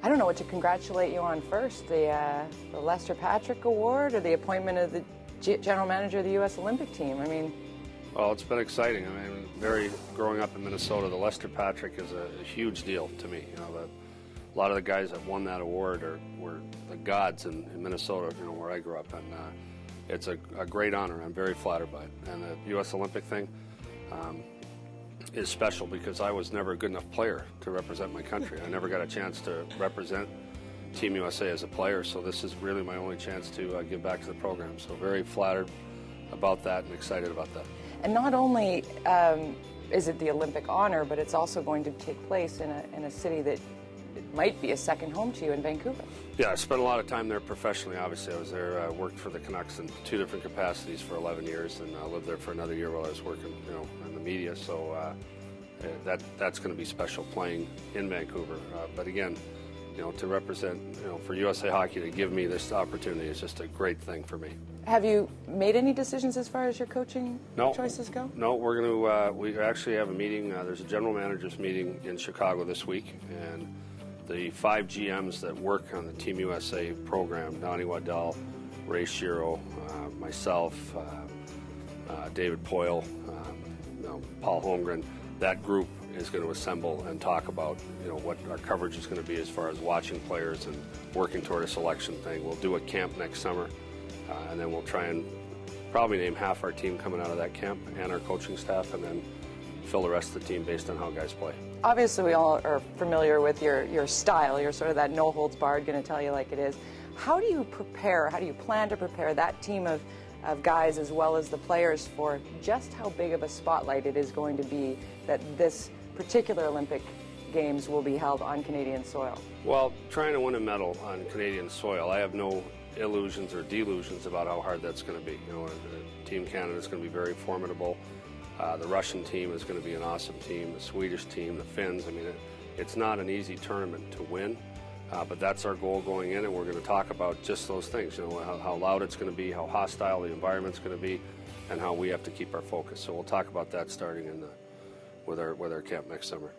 I don't know what to congratulate you on first, the Lester Patrick Award or the appointment of the general manager of the U.S. Olympic team. I mean, well, it's been exciting. I mean, growing up in Minnesota, the Lester Patrick is a huge deal to me. You know, a lot of the guys that won that award were the gods in Minnesota, you know, where I grew up, and it's a great honor. I'm very flattered by it. And the U.S. Olympic thing is special because I was never a good enough player to represent my country. I never got a chance to represent Team USA as a player, so this is really my only chance to give back to the program. So very flattered about that and excited about that. And not only is it the Olympic honor, but it's also going to take place in a city that might be a second home to you in Vancouver. Yeah, I spent a lot of time there professionally. Obviously, I was there, worked for the Canucks in 2 different capacities for 11 years, and I lived there for another year while I was working, you know, in the media. So that's going to be special playing in Vancouver. But again, you know, to represent, you know, for USA Hockey to give me this opportunity is just a great thing for me. Have you made any decisions as far as your coaching choices go? No, we're going to. We actually have a meeting. There's a general managers meeting in Chicago this week, and the 5 GMs that work on the Team USA program, Donnie Waddell, Ray Shiro, myself, David Poyle, you know, Paul Holmgren, that group is going to assemble and talk about, you know, what our coverage is going to be as far as watching players and working toward a selection thing. We'll do a camp next summer, and then we'll try and probably name half our team coming out of that camp and our coaching staff, and then fill the rest of the team based on how guys play. Obviously, we all are familiar with your style. You're sort of that no-holds-barred, going to tell you like it is. How do you prepare, how do you plan to prepare that team of guys as well as the players for just how big of a spotlight it is going to be that this particular Olympic Games will be held on Canadian soil? Well, trying to win a medal on Canadian soil, I have no illusions or delusions about how hard that's going to be. You know, Team Canada is going to be very formidable. The Russian team is going to be an awesome team, the Swedish team, the Finns. I mean, it's not an easy tournament to win, but that's our goal going in, and we're going to talk about just those things, you know, how loud it's going to be, how hostile the environment's going to be, and how we have to keep our focus. So we'll talk about that starting with our camp next summer.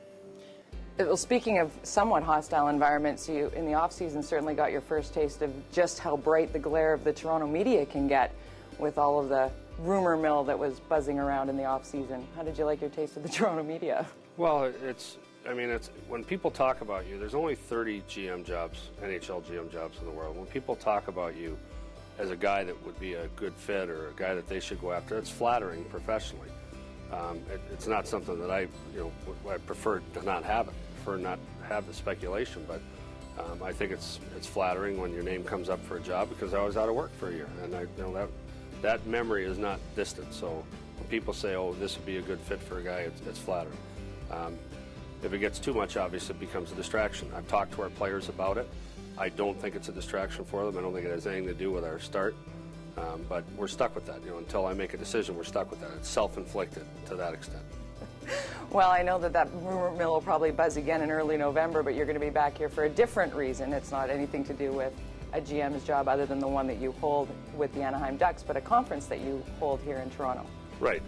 Well, speaking of somewhat hostile environments, you, in the off-season, certainly got your first taste of just how bright the glare of the Toronto media can get with all of the rumor mill that was buzzing around in the off-season. How did you like your taste of the Toronto media? Well, I mean, when people talk about you, there's only 30 GM jobs, NHL GM jobs in the world. When people talk about you as a guy that would be a good fit or a guy that they should go after, it's flattering professionally. It's not something that I prefer to not have it. I prefer not have the speculation, but I think it's flattering when your name comes up for a job, because I was out of work for a year, and that memory is not distant. So when people say, oh, this would be a good fit for a guy, it's flattering. If it gets too much, obviously, it becomes a distraction. I've talked to our players about it. I don't think it's a distraction for them. I don't think it has anything to do with our start. But we're stuck with that. You know, until I make a decision, we're stuck with that. It's self-inflicted to that extent. Well, I know that rumor mill will probably buzz again in early November, but you're going to be back here for a different reason. It's not anything to do with a GM's job other than the one that you hold with the Anaheim Ducks, but a conference that you hold here in Toronto. Right.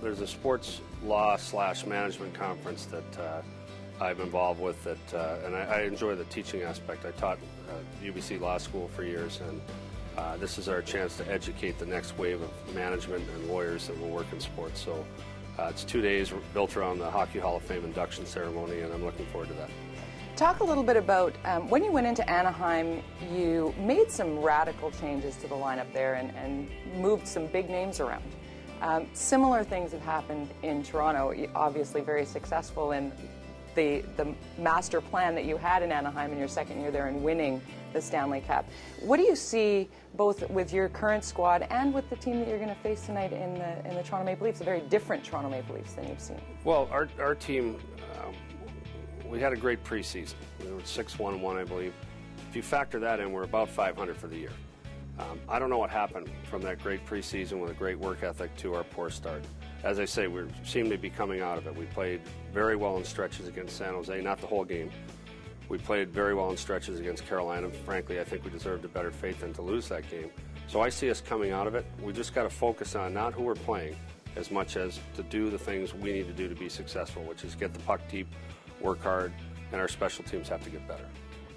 There's a sports law / management conference that I'm involved with, and I enjoy the teaching aspect. I taught UBC Law School for years, and this is our chance to educate the next wave of management and lawyers that will work in sports. So it's 2 days built around the Hockey Hall of Fame induction ceremony, and I'm looking forward to that. Talk a little bit about when you went into Anaheim, you made some radical changes to the lineup there and moved some big names around. Similar things have happened in Toronto, obviously very successful in the master plan that you had in Anaheim in your second year there and winning the Stanley Cup. What do you see both with your current squad and with the team that you're going to face tonight in the Toronto Maple Leafs, a very different Toronto Maple Leafs than you've seen? Well, our team, we had a great preseason. We were 6-1-1, I believe. If you factor that in, we're about 500 for the year. I don't know what happened from that great preseason with a great work ethic to our poor start. As I say, we seem to be coming out of it. We played very well in stretches against San Jose, not the whole game. We played very well in stretches against Carolina. Frankly, I think we deserved a better fate than to lose that game. So I see us coming out of it. We just got to focus on not who we're playing as much as to do the things we need to do to be successful, which is get the puck deep, work hard, and our special teams have to get better.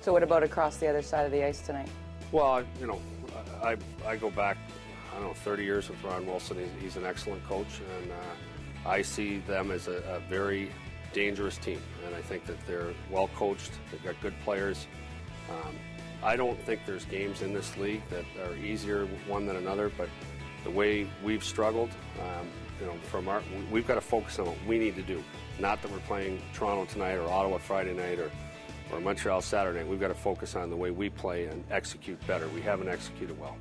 So what about across the other side of the ice tonight? Well, you know, I go back, I don't know, 30 years with Ron Wilson. He's an excellent coach, and I see them as a very dangerous team, and I think that they're well coached. They've got good players. I don't think there's games in this league that are easier one than another, but the way we've struggled, you know, we've got to focus on what we need to do. Not that we're playing Toronto tonight or Ottawa Friday night or Montreal Saturday night. We've got to focus on the way we play and execute better. We haven't executed well.